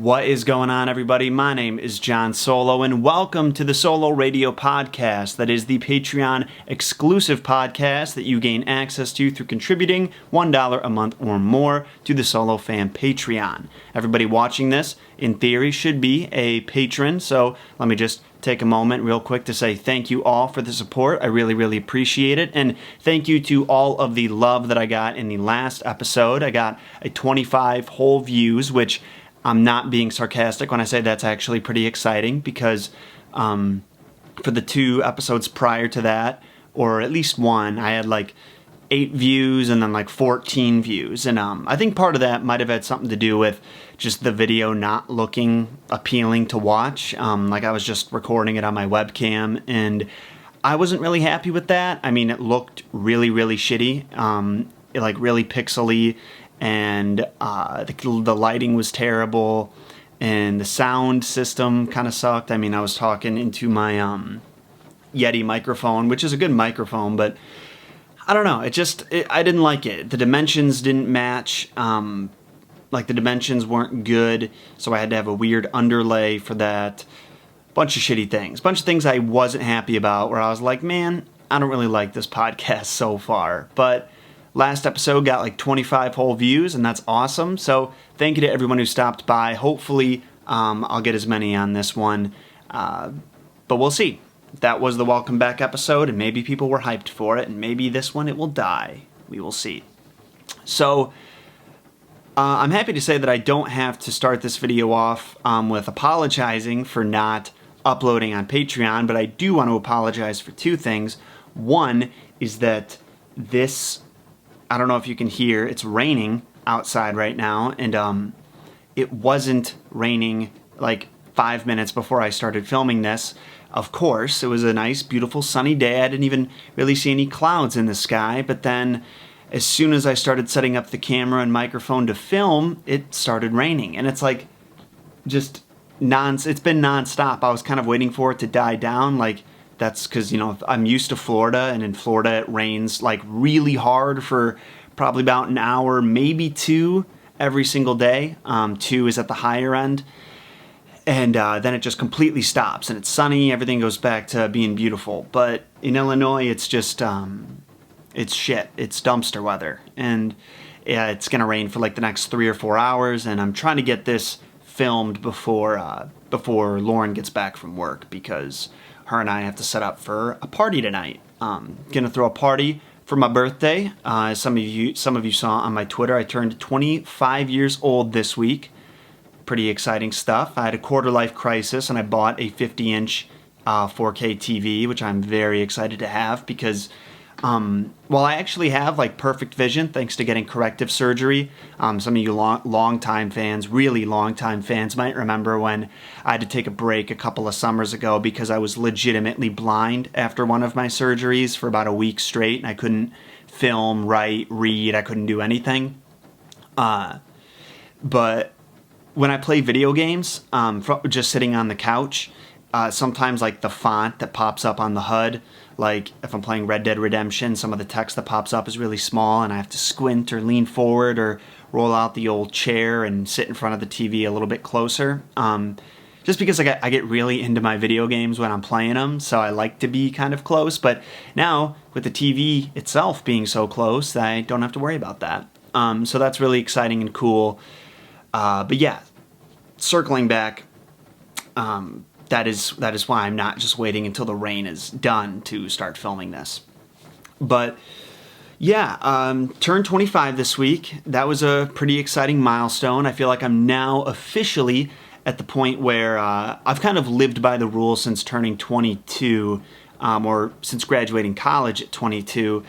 What is going on, everybody? My name is John Solo, and welcome to the Solo Radio Podcast. That is the Patreon exclusive podcast that you gain access to through contributing $1 a month or more to the SoloFam Patreon. Everybody watching this, in theory, should be a patron, so let me just take a moment real quick to say thank you all for the support. I really appreciate it, and thank you to all of the love that I got in the last episode. I got a 25 whole views, which I'm not being sarcastic when I say that's actually pretty exciting because for the 2 episodes prior to that, or at least one, I had like 8 views and then like 14 views. And I think part of that might have had something to do with just the video not looking appealing to watch. Like I was just recording it on my webcam and I wasn't really happy with that. I mean, it looked really shitty, like really pixely. And the lighting was terrible, and the sound system kind of sucked. I mean, I was talking into my Yeti microphone, which is a good microphone, but I don't know. I didn't like it. The dimensions didn't match. Like the dimensions weren't good, so I had to have a weird underlay for that. Bunch of shitty things. Bunch of things I wasn't happy about, where I was like, man, I don't really like this podcast so far, but last episode got like 25 whole views, and that's awesome. So thank you to everyone who stopped by. Hopefully, I'll get as many on this one, but we'll see. That was the welcome back episode, and maybe people were hyped for it, and maybe this one it will die. We will see. So I'm happy to say that I don't have to start this video off with apologizing for not uploading on Patreon, but I do want to apologize for 2 things. One is that I don't know if you can hear, it's raining outside right now, and it wasn't raining like 5 minutes before I started filming this. Of course, it was a nice, beautiful, sunny day. I didn't even really see any clouds in the sky, but then as soon as I started setting up the camera and microphone to film, it started raining, and it's like just it's been nonstop. I was kind of waiting for it to die down, like that's because, you know, I'm used to Florida, and in Florida it rains like really hard for probably about an hour, maybe 2 every single day. 2 is at the higher end. And then it just completely stops, and it's sunny, everything goes back to being beautiful. But in Illinois, it's just, it's shit. It's dumpster weather. And yeah, it's going to rain for like the next 3 or 4 hours, and I'm trying to get this filmed before Lauren gets back from work, because her and I have to set up for a party tonight. Gonna throw a party for my birthday. Some of you saw on my Twitter, I turned 25 years old this week. Pretty exciting stuff. I had a quarter-life crisis, and I bought a 50-inch 4K TV, which I'm very excited to have, because while I actually have like perfect vision thanks to getting corrective surgery, some of you long-time fans, really long-time fans might remember when I had to take a break a couple of summers ago because I was legitimately blind after one of my surgeries for about a week straight, and I couldn't film, write, read, I couldn't do anything. But when I play video games, just sitting on the couch, sometimes like the font that pops up on the HUD, like if I'm playing Red Dead Redemption, some of the text that pops up is really small, and I have to squint or lean forward or roll out the old chair and sit in front of the TV a little bit closer. Just because I get really into my video games when I'm playing them, so I like to be kind of close. But now, with the TV itself being so close, I don't have to worry about that. So that's really exciting and cool. But yeah, circling back, that is why I'm not just waiting until the rain is done to start filming this. But yeah, turned 25 this week. That was a pretty exciting milestone. I feel like I'm now officially at the point where I've kind of lived by the rule since turning 22, or since graduating college at 22,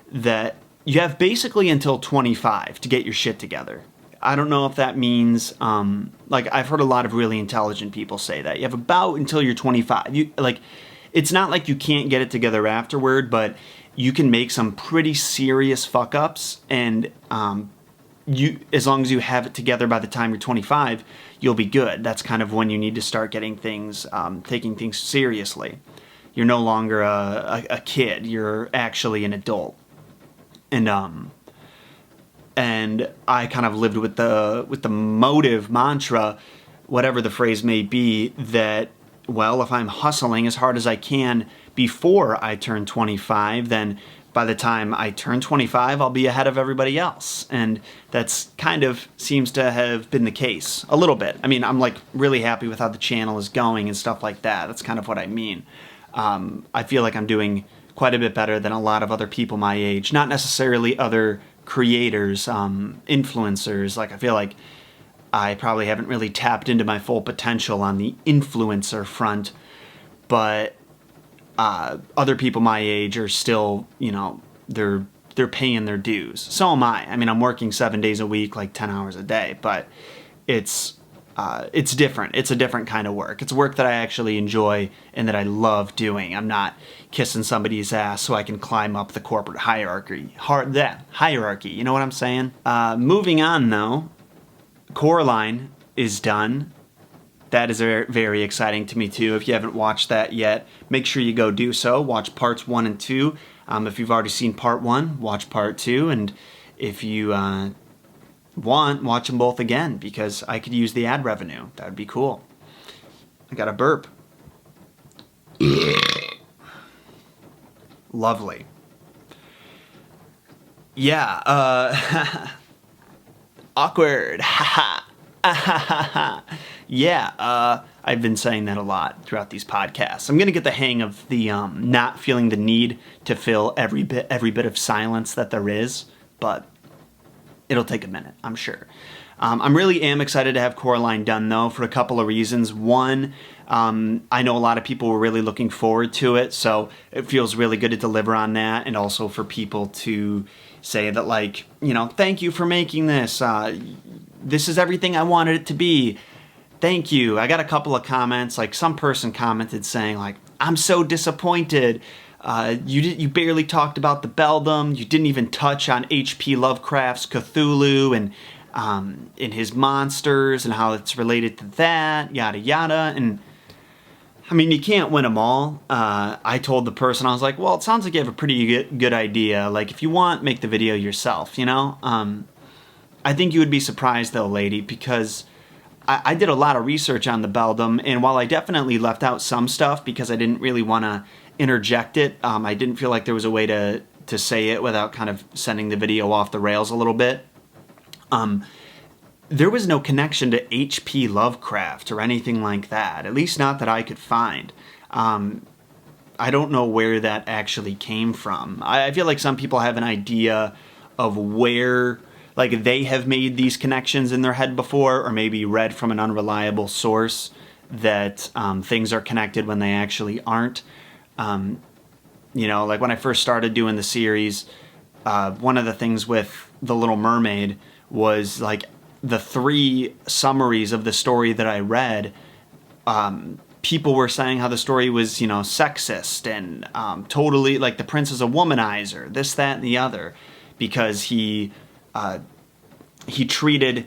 that you have basically until 25 to get your shit together. I don't know if that means, like I've heard a lot of really intelligent people say that. You have about until you're 25. It's not like you can't get it together afterward, but you can make some pretty serious fuck-ups, and as long as you have it together by the time you're 25, you'll be good. That's kind of when you need to start getting things, taking things seriously. You're no longer a kid. You're actually an adult. And I kind of lived with the motive mantra whatever the phrase may be, that, well, if I'm hustling as hard as I can before I turn 25, then by the time I turn 25, I'll be ahead of everybody else. And that's kind of seems to have been the case a little bit. I mean, I'm like really happy with how the channel is going and stuff like that. That's kind of what I mean. I feel like I'm doing quite a bit better than a lot of other people my age. Not necessarily other creators, influencers. Like, I feel like I probably haven't really tapped into my full potential on the influencer front, but other people my age are still, you know, they're paying their dues. So am I. I mean, I'm working 7 days a week, like 10 hours a day, but it's different. It's a different kind of work. It's work that I actually enjoy and that I love doing. I'm not kissing somebody's ass so I can climb up the corporate hierarchy. Hierarchy, you know what I'm saying? Moving on though, Coraline is done. That is very exciting to me too. If you haven't watched that yet, make sure you go do so. Watch parts 1 and 2. If you've already seen part 1, watch part 2. And if you want, watch them both again, because I could use the ad revenue. That would be cool. I got a burp. Lovely. Yeah, awkward. Yeah, I've been saying that a lot throughout these podcasts. I'm gonna get the hang of the not feeling the need to fill every bit of silence that there is, but it'll take a minute, I'm sure. I'm really excited to have Coraline done though, for a couple of reasons. One, I know a lot of people were really looking forward to it, so it feels really good to deliver on that, and also for people to say that, like, you know, thank you for making this. This is everything I wanted it to be. Thank you. I got a couple of comments, like some person commented saying, like, I'm so disappointed. You barely talked about the Beldam. You didn't even touch on H.P. Lovecraft's Cthulhu and in his monsters and how it's related to that, yada yada. And I mean, you can't win them all. I told the person, I was like, well, it sounds like you have a pretty good idea. Like, if you want, make the video yourself, you know? I think you would be surprised though, lady, because I did a lot of research on the Beldam, and while I definitely left out some stuff because I didn't really want to interject it, I didn't feel like there was a way to say it without kind of sending the video off the rails a little bit. There was no connection to H.P. Lovecraft or anything like that, at least not that I could find. I don't know where that actually came from. I feel like some people have an idea of where, like, they have made these connections in their head before, or maybe read from an unreliable source that things are connected when they actually aren't. You know, like when I first started doing the series, one of the things with The Little Mermaid was, like, the 3 summaries of the story that I read, people were saying how the story was, you know, sexist and totally, like, the prince is a womanizer, this, that, and the other, because he treated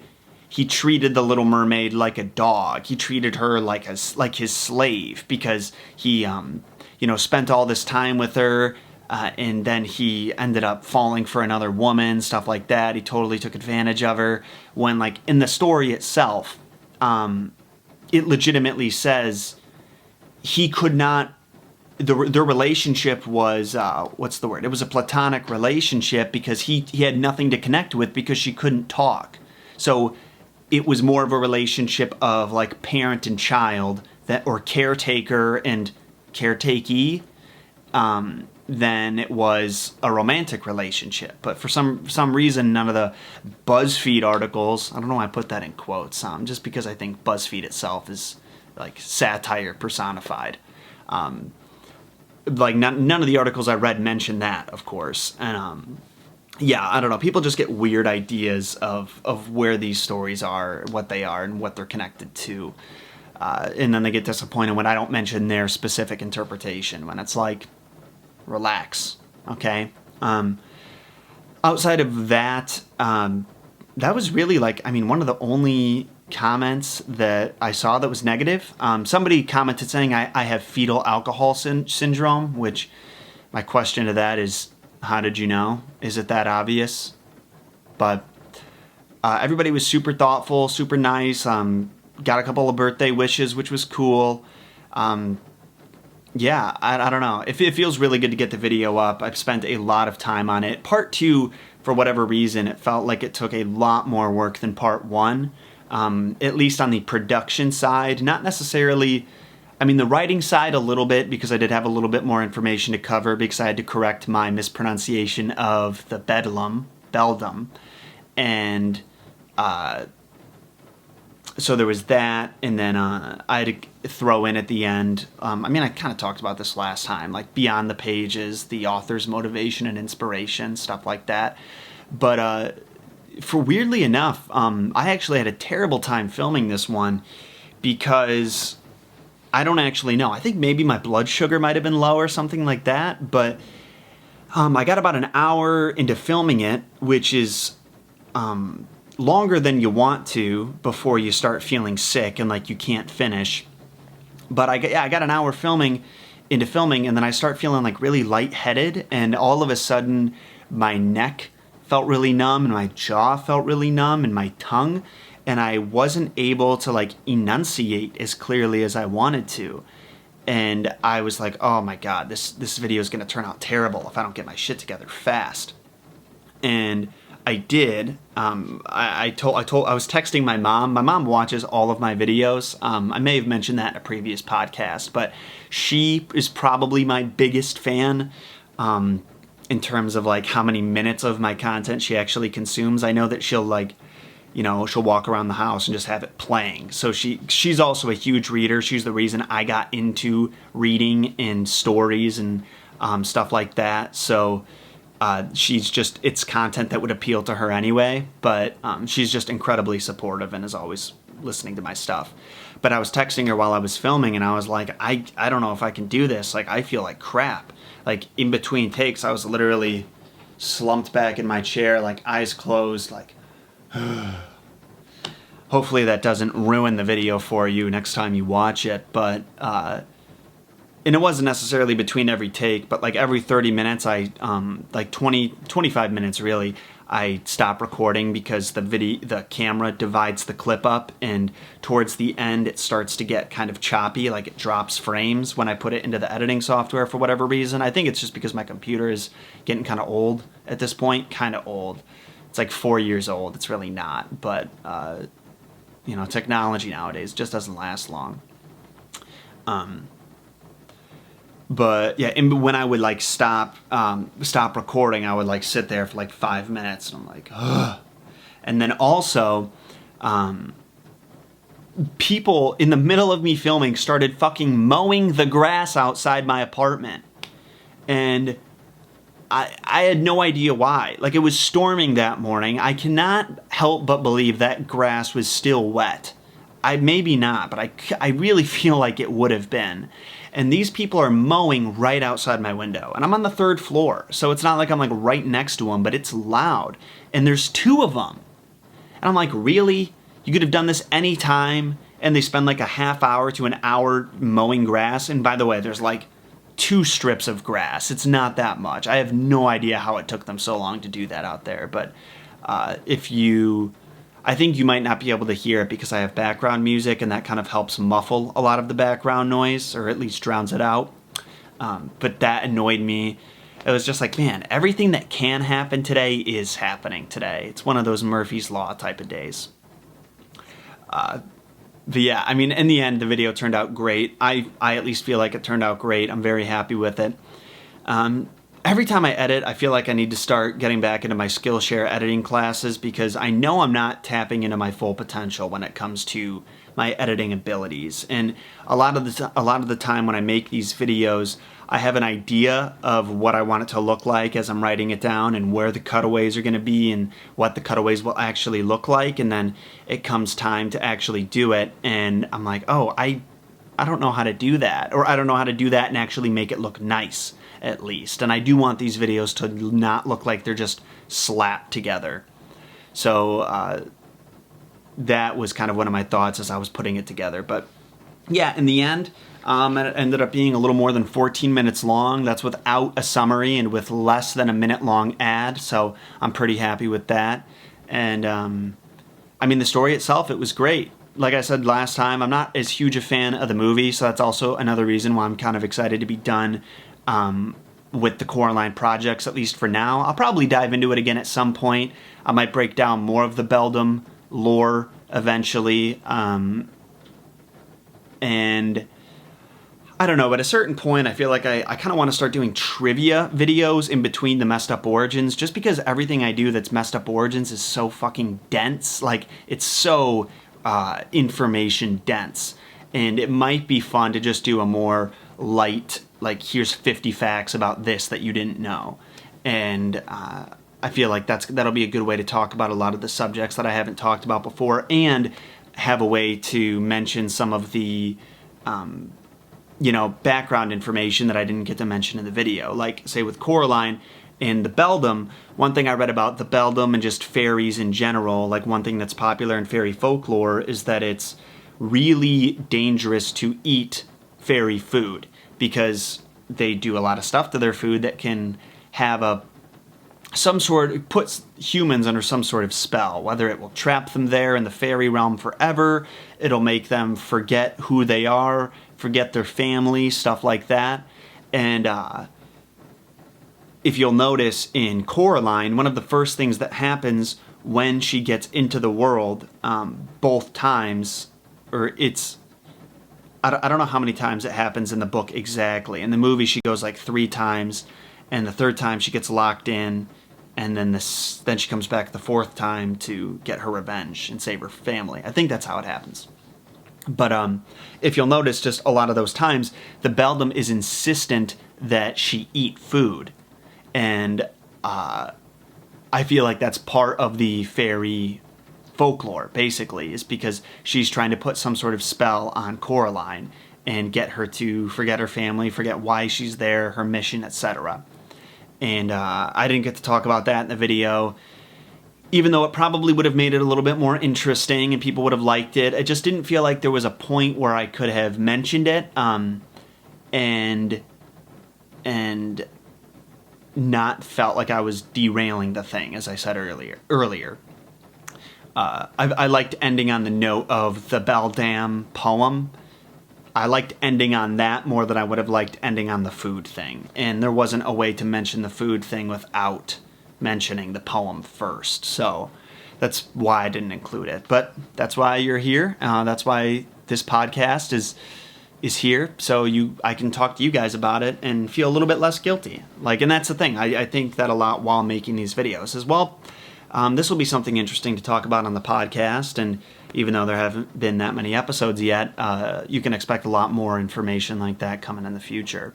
the Little Mermaid like a dog. He treated her like his slave, because he you know, spent all this time with her, and then he ended up falling for another woman, stuff like that. He totally took advantage of her, when, like, in the story itself, it legitimately says he could not, their relationship was, what's the word? It was a platonic relationship, because he had nothing to connect with because she couldn't talk. So it was more of a relationship of, like, parent and child, that, or caretaker and caretakee, than it was a romantic relationship. But for some reason, none of the BuzzFeed articles, I don't know why I put that in quotes, just because I think BuzzFeed itself is, like, satire personified. Like, none of the articles I read mentioned that, of course. And yeah, I don't know. People just get weird ideas of where these stories are, what they are, and what they're connected to. And then they get disappointed when I don't mention their specific interpretation, when it's like, relax, okay? Outside of that, that was really, like, I mean, one of the only comments that I saw that was negative. Somebody commented saying I have fetal alcohol syndrome, which my question to that is, how did you know? Is it that obvious? But everybody was super thoughtful, super nice, got a couple of birthday wishes, which was cool. Yeah, I don't know. It feels really good to get the video up. I've spent a lot of time on it. Part 2, for whatever reason, it felt like it took a lot more work than Part 1, at least on the production side. Not necessarily, I mean, the writing side a little bit, because I did have a little bit more information to cover, because I had to correct my mispronunciation of the beldam, and so there was that, and then I had to throw in at the end, I mean, I kind of talked about this last time, like beyond the pages, the author's motivation and inspiration, stuff like that. But for weirdly enough, I actually had a terrible time filming this one, because I don't actually know. I think maybe my blood sugar might have been low or something like that, but I got about an hour into filming it, which is longer than you want to before you start feeling sick and like you can't finish. But I got an hour into filming, and then I start feeling like really lightheaded, and all of a sudden my neck felt really numb, and my jaw felt really numb, and my tongue, and I wasn't able to like enunciate as clearly as I wanted to. And I was like, oh my God, this video is going to turn out terrible if I don't get my shit together fast. And I did. I was texting my mom. My mom watches all of my videos. I may have mentioned that in a previous podcast, but she is probably my biggest fan in terms of like how many minutes of my content she actually consumes. I know that she'll like, she'll walk around the house and just have it playing. So she's also a huge reader. She's the reason I got into reading and stories and stuff like that. So it's content that would appeal to her anyway, but she's just incredibly supportive and is always listening to my stuff. But I was texting her while I was filming, and I was like, I don't know if I can do this. Like, I feel like crap. Like, in between takes, I was literally slumped back in my chair, like eyes closed, like hopefully that doesn't ruin the video for you next time you watch it. But and it wasn't necessarily between every take, but like every 30 minutes, like 25 minutes really, I stop recording, because the camera divides the clip up, and towards the end it starts to get kind of choppy, like it drops frames when I put it into the editing software for whatever reason. I think it's just because my computer is getting kind of old at this point, kind of old. It's like 4 years old. It's really not, but technology nowadays just doesn't last long. But yeah, and when I would like stop recording, I would like sit there for like 5 minutes, and I'm like, ugh. And then also, people in the middle of me filming started fucking mowing the grass outside my apartment, and I had no idea why. Like, it was storming that morning. I cannot help but believe that grass was still wet. Maybe not, but I really feel like it would have been. And these people are mowing right outside my window. And I'm on the 3rd floor, so it's not like I'm like right next to them, but it's loud. And there's 2 of them. And I'm like, really? You could have done this any time? And they spend like a half hour to an hour mowing grass. And by the way, there's like 2 strips of grass. It's not that much. I have no idea how it took them so long to do that out there. But I think you might not be able to hear it because I have background music, and that kind of helps muffle a lot of the background noise, or at least drowns it out. But that annoyed me. It was just like, man, everything that can happen today is happening today. It's one of those Murphy's Law type of days. But yeah, I mean, in the end, the video turned out great. I at least feel like it turned out great. I'm very happy with it. Every time I edit, I feel like I need to start getting back into my Skillshare editing classes, because I know I'm not tapping into my full potential when it comes to my editing abilities. And a lot of the time when I make these videos, I have an idea of what I want it to look like as I'm writing it down, and where the cutaways are going to be, and what the cutaways will actually look like. And then it comes time to actually do it, and I'm like, oh, I don't know how to do that, or I don't know how to do that and actually make it look nice, at least. And I do want these videos to not look like they're just slapped together. So that was kind of one of my thoughts as I was putting it together. But yeah, in the end, it ended up being a little more than 14 minutes long. That's without a summary and with less than a minute long ad. So I'm pretty happy with that. And I mean, the story itself, it was great. like I said last time, I'm not as huge a fan of the movie, so that's also another reason why I'm kind of excited to be done with the Coraline projects, at least for now. I'll probably dive into it again at some point. I might break down more of the Beldam lore eventually. And I don't know, but at a certain point, I feel like I kind of want to start doing trivia videos in between the Messed Up Origins, just because everything I do that's Messed Up Origins is so fucking dense. Like, it's so information dense. And it might be fun to just do a more light, like, here's 50 facts about this that you didn't know. And I feel like that'll be a good way to talk about a lot of the subjects that I haven't talked about before, and have a way to mention some of the background information that I didn't get to mention in the video. Like, say, with Coraline and the Beldam, one thing I read about the Beldam and just fairies in general, like one thing that's popular in fairy folklore is that it's really dangerous to eat fairy food because they do a lot of stuff to their food that can have puts humans under some sort of spell, whether it will trap them there in the fairy realm forever, it'll make them forget who they are, forget their family, stuff like that. And if you'll notice in Coraline, one of the first things that happens when she gets into the world, both times, or I don't know how many times it happens in the book exactly. In the movie, she goes like 3 times, and the 3rd time she gets locked in, and then she comes back the 4th time to get her revenge and save her family. I think that's how it happens. But if you'll notice, just a lot of those times, the Beldam is insistent that she eat food. And I feel like that's part of the fairy folklore, basically, is because she's trying to put some sort of spell on Coraline and get her to forget her family, forget why she's there, her mission, etc. And I didn't get to talk about that in the video, even though it probably would have made it a little bit more interesting and people would have liked it. I just didn't feel like there was a point where I could have mentioned it and not felt like I was derailing the thing, as I said earlier. I liked ending on the note of the Beldam poem. I liked ending on that more than I would have liked ending on the food thing. And there wasn't a way to mention the food thing without mentioning the poem first. So that's why I didn't include it. But that's why you're here. That's why this podcast is here. So I can talk to you guys about it and feel a little bit less guilty. And that's the thing. I think that a lot while making these videos as well. This will be something interesting to talk about on the podcast, and even though there haven't been that many episodes yet, you can expect a lot more information like that coming in the future.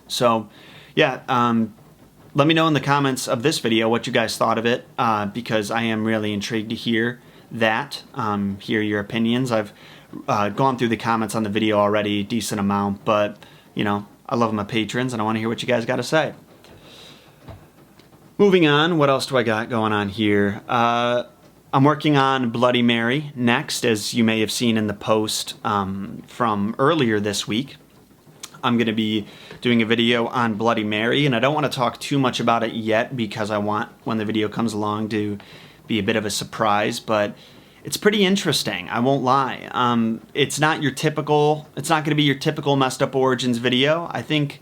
So, yeah, let me know in the comments of this video what you guys thought of it, because I am really intrigued to hear that, hear your opinions. I've gone through the comments on the video already a decent amount, but, I love my patrons, and I want to hear what you guys got to say. Moving on, what else do I got going on here? I'm working on Bloody Mary next, as you may have seen in the post from earlier this week. I'm going to be doing a video on Bloody Mary, and I don't want to talk too much about it yet because I want, when the video comes along, to be a bit of a surprise, but it's pretty interesting, I won't lie. It's not going to be your typical Messed Up Origins video. I think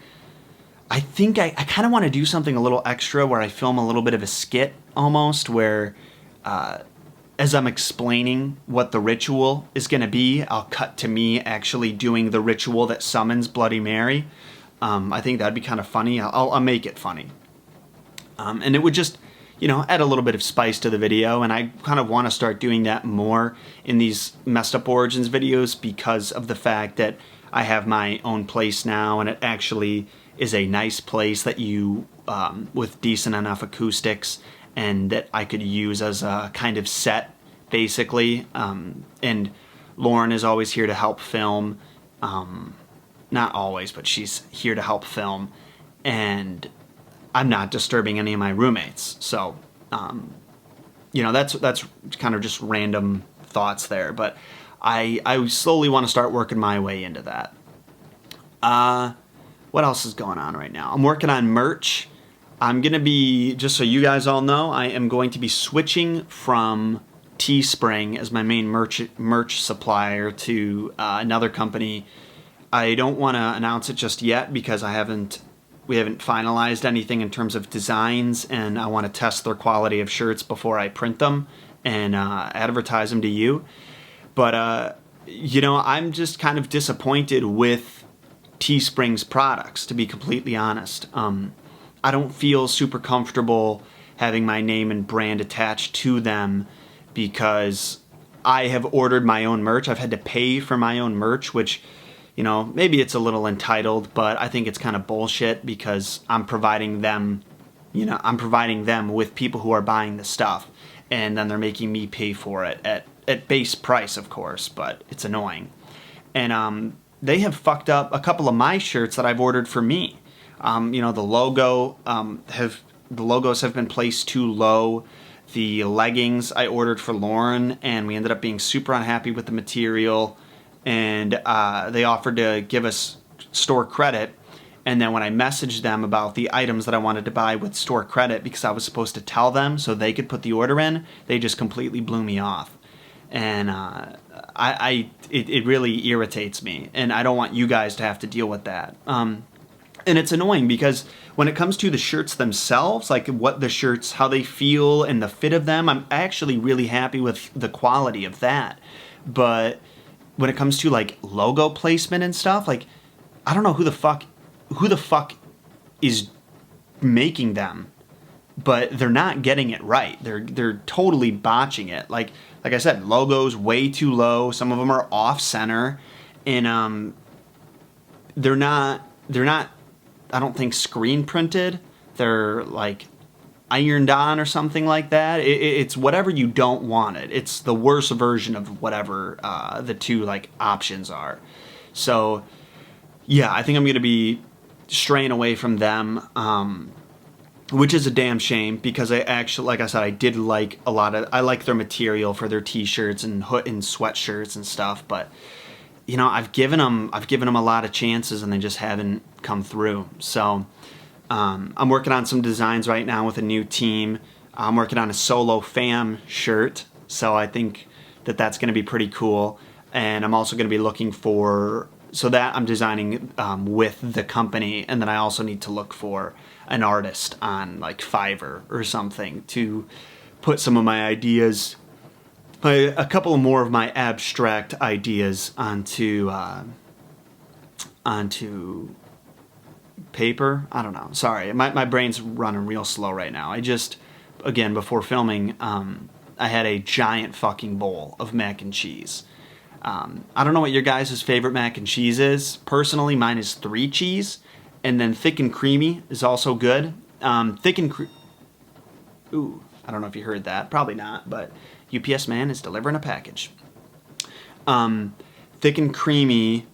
I kind of want to do something a little extra where I film a little bit of a skit almost, where as I'm explaining what the ritual is going to be, I'll cut to me actually doing the ritual that summons Bloody Mary. I think that'd be kind of funny. I'll make it funny. And it would just, add a little bit of spice to the video, and I kind of want to start doing that more in these Messed Up Origins videos because of the fact that I have my own place now, and it actually is a nice place that with decent enough acoustics, and that I could use as a kind of set, basically. And Lauren is always here to help film. Not always, but she's here to help film. And I'm not disturbing any of my roommates. So, that's kind of just random thoughts there. But I slowly want to start working my way into that. What else is going on right now? I'm working on merch. I'm going to be, just so you guys all know, I am going to be switching from Teespring as my main merch supplier to another company. I don't want to announce it just yet because we haven't finalized anything in terms of designs, and I want to test their quality of shirts before I print them and advertise them to you. But I'm just kind of disappointed with Teespring's products, to be completely honest. I don't feel super comfortable having my name and brand attached to them because I have ordered my own merch. I've had to pay for my own merch, which, maybe it's a little entitled, but I think it's kind of bullshit because I'm providing them with people who are buying the stuff, and then they're making me pay for it at base price, of course, but it's annoying. And they have fucked up a couple of my shirts that I've ordered for me. The logos have been placed too low. The leggings I ordered for Lauren, and we ended up being super unhappy with the material, and they offered to give us store credit. And then when I messaged them about the items that I wanted to buy with store credit, because I was supposed to tell them so they could put the order in, they just completely blew me off. And it really irritates me, and I don't want you guys to have to deal with that. And it's annoying because when it comes to the shirts themselves, like how they feel and the fit of them, I'm actually really happy with the quality of that. But when it comes to like logo placement and stuff, like I don't know who the fuck is making them, but they're not getting it right. They're totally botching it. Like I said, logos way too low. Some of them are off center, and they're not. I don't think screen printed. They're like ironed on or something like that. It's whatever you don't want it. It's the worst version of whatever the two like options are. So yeah, I think I'm gonna be straying away from them. Which is a damn shame because I actually, like I said, I did like I like their material for their t-shirts and sweatshirts and stuff, but I've given them a lot of chances and they just haven't come through. So I'm working on some designs right now with a new team. I'm working on a SoloFam shirt, so I think that's going to be pretty cool. And I'm also going to be looking that I'm designing with the company, and then I also need to look for an artist on like Fiverr or something to put some of my ideas, a couple more of my abstract ideas onto paper. I don't know. Sorry, my brain's running real slow right now. Again, before filming, I had a giant fucking bowl of mac and cheese. I don't know what your guys' favorite mac and cheese is. Personally, mine is 3 cheese, and then thick and creamy is also good. Ooh, I don't know if you heard that. Probably not, but UPS man is delivering a package. Thick and creamy,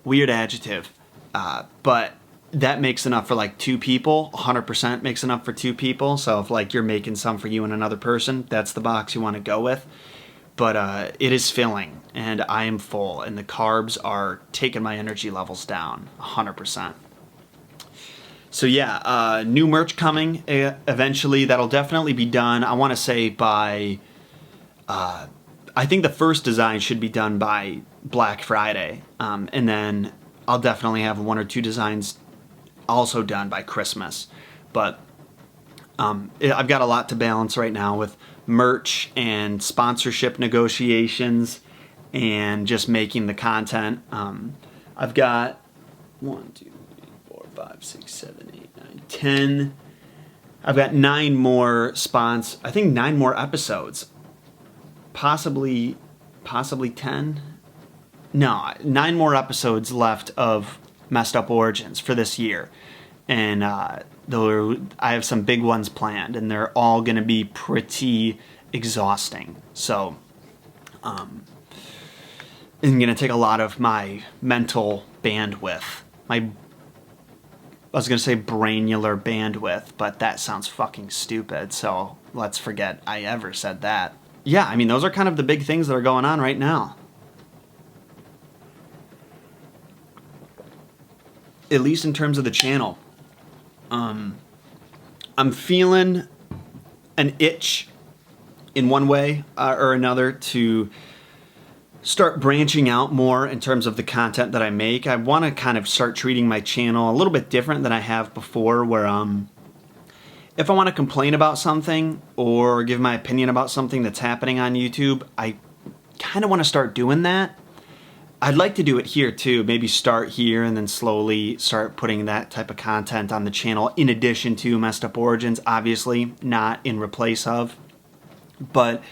weird adjective, but that makes enough for like 2 people. 100% makes enough for 2 people. So if like you're making some for you and another person, that's the box you want to go with. But it is filling, and I am full, and the carbs are taking my energy levels down 100%. So yeah, new merch coming eventually. That'll definitely be done. I want to say by, I think the first design should be done by Black Friday, and then I'll definitely have 1 or 2 designs also done by Christmas. But I've got a lot to balance right now with merch and sponsorship negotiations and just making the content. I've got 1, 2, 3, 4, 5, 6, 7, 8, 9, 10. I've got 9 more I think 9 more episodes. Possibly 10. No, 9 more episodes left of Messed Up Origins for this year. And I have some big ones planned, and they're all going to be pretty exhausting. So it's going to take a lot of my mental bandwidth. I was going to say brainular bandwidth, but that sounds fucking stupid, so let's forget I ever said that. Yeah, I mean, those are kind of the big things that are going on right now. At least in terms of the channel. I'm feeling an itch in one way or another to start branching out more in terms of the content that I make. I want to kind of start treating my channel a little bit different than I have before, where if I want to complain about something or give my opinion about something that's happening on YouTube, I kind of want to start doing that. I'd like to do it here too, maybe start here and then slowly start putting that type of content on the channel in addition to Messed Up Origins, obviously, not in replace of. But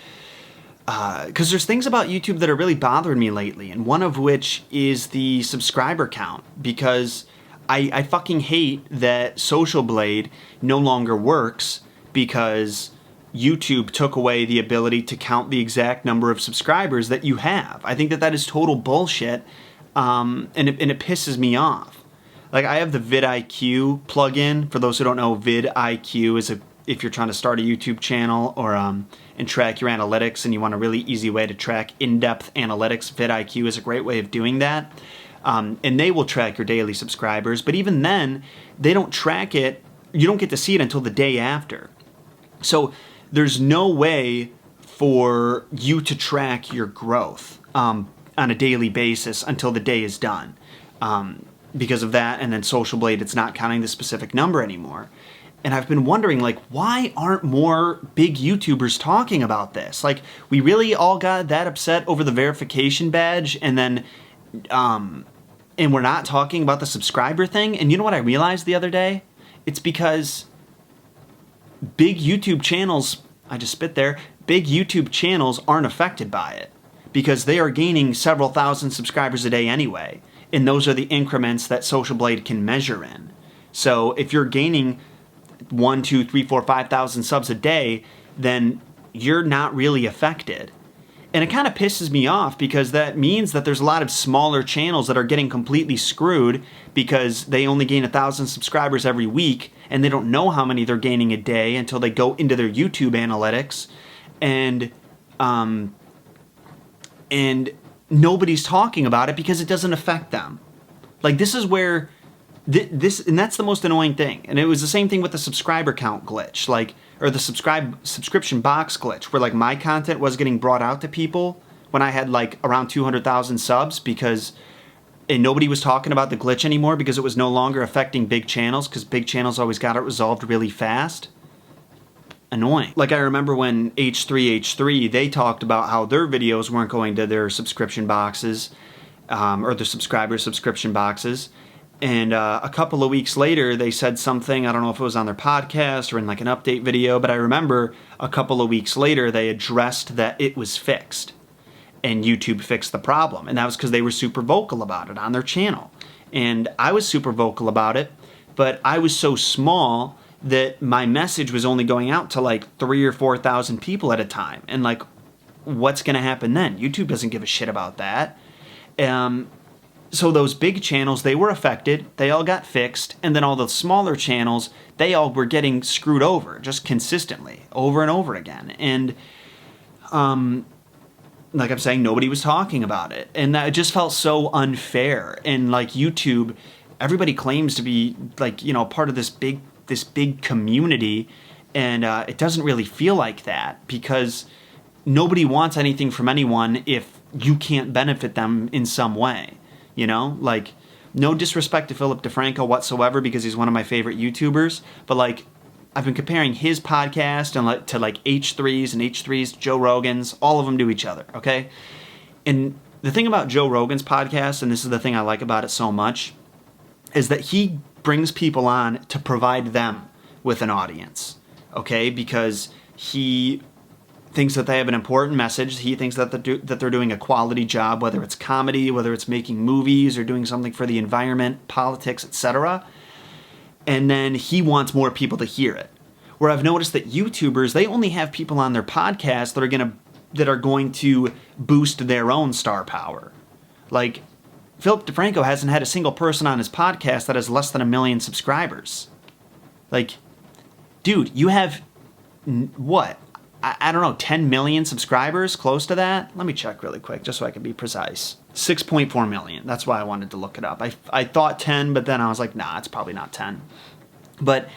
because there's things about YouTube that are really bothering me lately, and one of which is the subscriber count, because I fucking hate that Social Blade no longer works because YouTube took away the ability to count the exact number of subscribers that you have. I think that that is total bullshit, and it pisses me off. Like, I have the vidIQ plugin. For those who don't know, vidIQ is if you're trying to start a YouTube channel or and track your analytics and you want a really easy way to track in-depth analytics, vidIQ is a great way of doing that. And they will track your daily subscribers, but even then, they don't track it. You don't get to see it until the day after. So there's no way for you to track your growth on a daily basis until the day is done. Because of that, and then Social Blade, it's not counting the specific number anymore. And I've been wondering, like, why aren't more big YouTubers talking about this? Like, we really all got that upset over the verification badge, and then, and we're not talking about the subscriber thing. And you know what I realized the other day? It's because big YouTube channels, I just spit there, big YouTube channels aren't affected by it because they are gaining several thousand subscribers a day anyway. And those are the increments that Social Blade can measure in. So if you're gaining 1, 2, 3, 4, 5,000 subs a day, then you're not really affected. And it kind of pisses me off because that means that there's a lot of smaller channels that are getting completely screwed because they only gain 1,000 subscribers every week and they don't know how many they're gaining a day until they go into their YouTube analytics, and nobody's talking about it because it doesn't affect them. Like, this is where and that's the most annoying thing. And it was the same thing with the subscriber count glitch, like, or the subscription box glitch, where like my content was getting brought out to people when I had like around 200,000 subs and nobody was talking about the glitch anymore because it was no longer affecting big channels because big channels always got it resolved really fast. Annoying. Like, I remember when H3H3, they talked about how their videos weren't going to their subscription boxes, or their subscribers' subscription boxes. And a couple of weeks later, they said something, I don't know if it was on their podcast or in like an update video, but I remember a couple of weeks later, they addressed that it was fixed. And YouTube fixed the problem. And that was because they were super vocal about it on their channel. And I was super vocal about it, but I was so small that my message was only going out to like 3,000 or 4,000 people at a time. And like, what's going to happen then? YouTube doesn't give a shit about that. So those big channels, they were affected, they all got fixed, and then all the smaller channels, they all were getting screwed over, just consistently, over and over again. And, like I'm saying, nobody was talking about it. And that just felt so unfair. And like YouTube, everybody claims to be like, you know, part of this big community, and it doesn't really feel like that because nobody wants anything from anyone if you can't benefit them in some way. You know, like, no disrespect to Philip DeFranco whatsoever because he's one of my favorite YouTubers, but like, I've been comparing his podcast and to like H3's and H3's, Joe Rogan's, all of them to each other, okay? And the thing about Joe Rogan's podcast, and this is the thing I like about it so much, is that he brings people on to provide them with an audience, okay? Because he thinks that they have an important message. He thinks that they're doing a quality job, whether it's comedy, whether it's making movies or doing something for the environment, politics, etc. And then he wants more people to hear it. Where I've noticed that YouTubers, they only have people on their podcast that are going to boost their own star power. Like, Philip DeFranco hasn't had a single person on his podcast that has less than 1 million subscribers. Like, dude, you have what? I don't know, 10 million subscribers, close to that? Let me check really quick, just so I can be precise. 6.4 million, that's why I wanted to look it up. I thought 10, but then I was like, nah, it's probably not 10. But,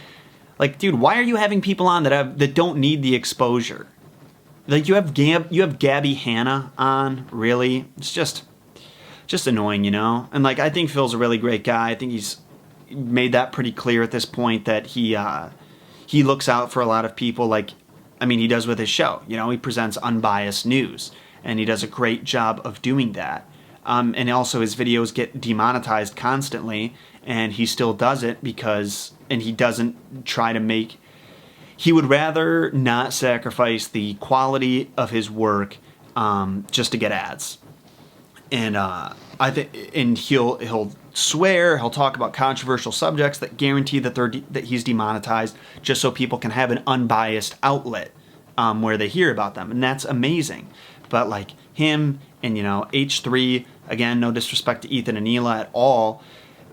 like, dude, why are you having people on that don't need the exposure? Like you have Gabby Hanna on, really? It's just annoying, you know? And like I think Phil's a really great guy. I think he's made that pretty clear at this point that he looks out for a lot of people, like I mean he does with his show. You know, he presents unbiased news and he does a great job of doing that. And also his videos get demonetized constantly, and he still does it and he doesn't try to make. He would rather not sacrifice the quality of his work just to get ads. And I think, and he'll swear, he'll talk about controversial subjects that guarantee that he's demonetized, just so people can have an unbiased outlet where they hear about them, and that's amazing. But like him and H3, again, no disrespect to Ethan and Neela at all,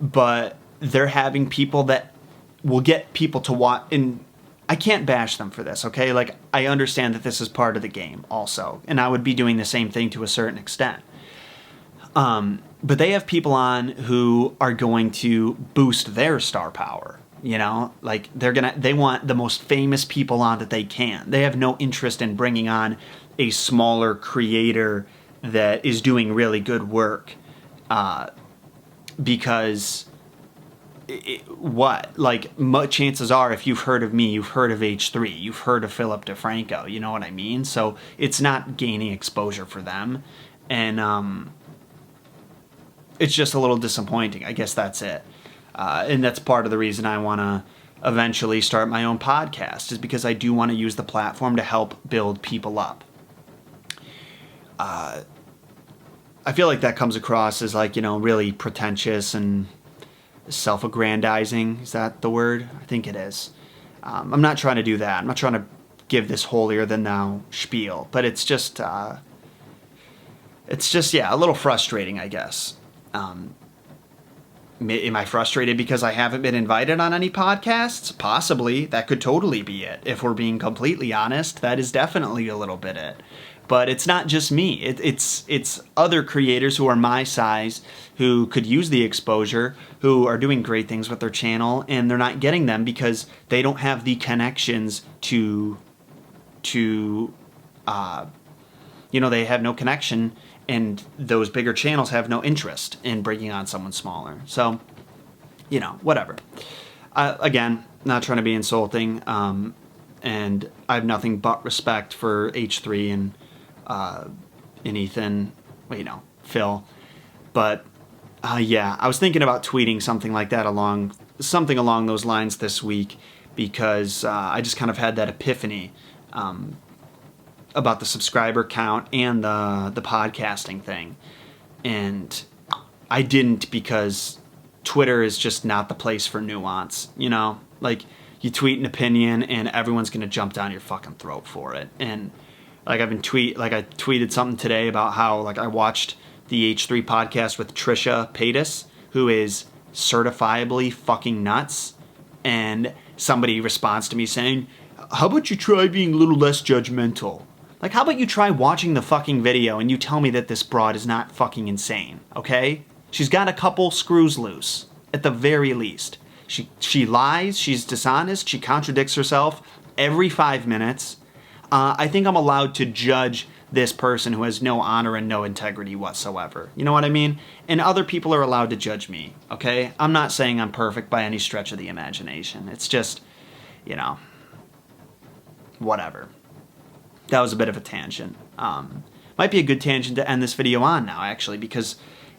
but they're having people that will get people to watch. And I can't bash them for this, okay? Like, I understand that this is part of the game also, and I would be doing the same thing to a certain extent. But they have people on who are going to boost their star power, like they want the most famous people on that they can. They have no interest in bringing on a smaller creator that is doing really good work, because chances are, if you've heard of me, you've heard of H3, you've heard of Philip DeFranco, you know what I mean? So it's not gaining exposure for them, and it's just a little disappointing. I guess that's it. And that's part of the reason I want to eventually start my own podcast, is because I do want to use the platform to help build people up. I feel like that comes across as really pretentious and self-aggrandizing. Is that the word? I think it is. I'm not trying to do that. I'm not trying to give this holier-than-thou spiel, but it's just a little frustrating, I guess. Am I frustrated because I haven't been invited on any podcasts? Possibly. That could totally be it. If we're being completely honest, that is definitely a little bit it. But it's not just me. It's other creators who are my size who could use the exposure, who are doing great things with their channel, and they're not getting them because they don't have the connections to they have no connection, and those bigger channels have no interest in bringing on someone smaller. So, whatever. Again, not trying to be insulting, and I have nothing but respect for H3 and Ethan, Phil. But I was thinking about tweeting something like that along those lines this week, because I just kind of had that epiphany about the subscriber count and the podcasting thing. And I didn't, because Twitter is just not the place for nuance, like you tweet an opinion and everyone's going to jump down your fucking throat for it. And I tweeted something today about how I watched the H3 podcast with Trisha Paytas, who is certifiably fucking nuts, and somebody responds to me saying, how about you try being a little less judgmental? Like, how about you try watching the fucking video and you tell me that this broad is not fucking insane, okay? She's got a couple screws loose, at the very least. She lies, she's dishonest, she contradicts herself every 5 minutes. I think I'm allowed to judge this person who has no honor and no integrity whatsoever. You know what I mean? And other people are allowed to judge me, okay? I'm not saying I'm perfect by any stretch of the imagination. It's just, whatever. That was a bit of a tangent. Might be a good tangent to end this video on now, actually, because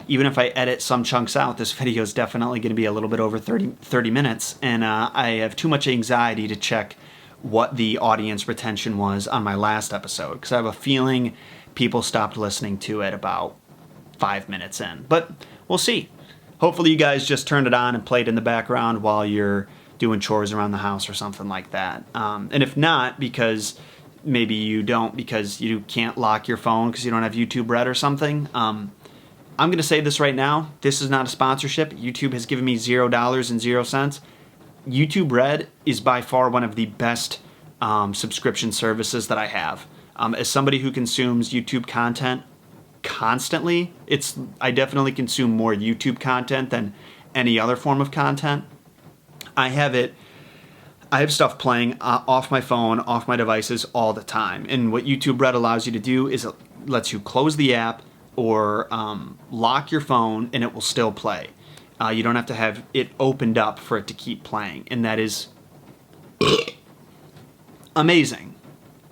even if I edit some chunks out, this video is definitely going to be a little bit over 30 minutes, and I have too much anxiety to check what the audience retention was on my last episode, because I have a feeling people stopped listening to it about 5 minutes in. But we'll see. Hopefully you guys just turned it on and played in the background while you're doing chores around the house or something like that. And if not, because maybe you don't, because you can't lock your phone because you don't have YouTube Red or something, I'm going to say this right now. This is not a sponsorship. YouTube has given me $0.00. YouTube Red is by far one of the best subscription services that I have. As somebody who consumes YouTube content constantly, I definitely consume more YouTube content than any other form of content. I have it I have stuff playing off my phone, off my devices all the time. And what YouTube Red allows you to do is it lets you close the app or lock your phone and it will still play. You don't have to have it opened up for it to keep playing. And that is amazing.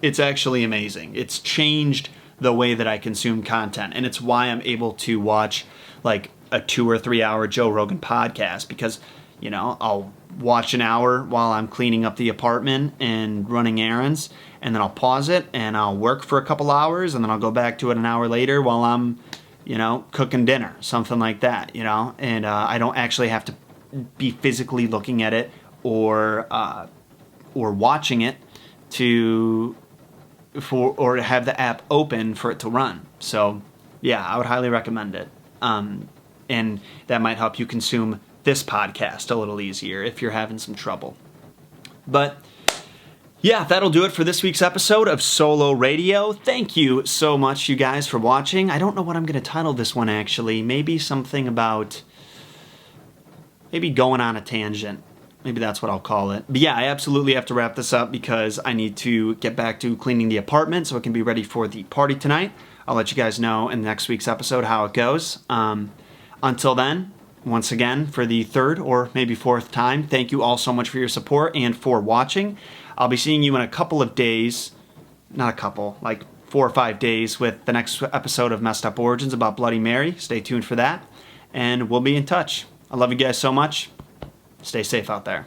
It's actually amazing. It's changed the way that I consume content. And it's why I'm able to watch like a 2 or 3 hour Joe Rogan podcast, because, you know, I'll watch an hour while I'm cleaning up the apartment and running errands, and then I'll pause it and I'll work for a couple hours, and then I'll go back to it an hour later while I'm, you know, cooking dinner, something like that, you know, and I don't actually have to be physically looking at it or watching it or to have the app open for it to run. So yeah, I would highly recommend it. And that might help you consume this podcast a little easier if you're having some trouble. But yeah, that'll do it for this week's episode of Solo Radio. Thank you so much, you guys, for watching. I don't know what I'm going to title this one, actually. Maybe something about maybe going on a tangent. Maybe that's what I'll call it. But yeah, I absolutely have to wrap this up because I need to get back to cleaning the apartment so it can be ready for the party tonight. I'll let you guys know in next week's episode how it goes. Until then, once again, for the third or maybe fourth time, thank you all so much for your support and for watching. I'll be seeing you in a couple of days, not a couple, like 4 or 5 days with the next episode of Messed Up Origins about Bloody Mary. Stay tuned for that, and we'll be in touch. I love you guys so much. Stay safe out there.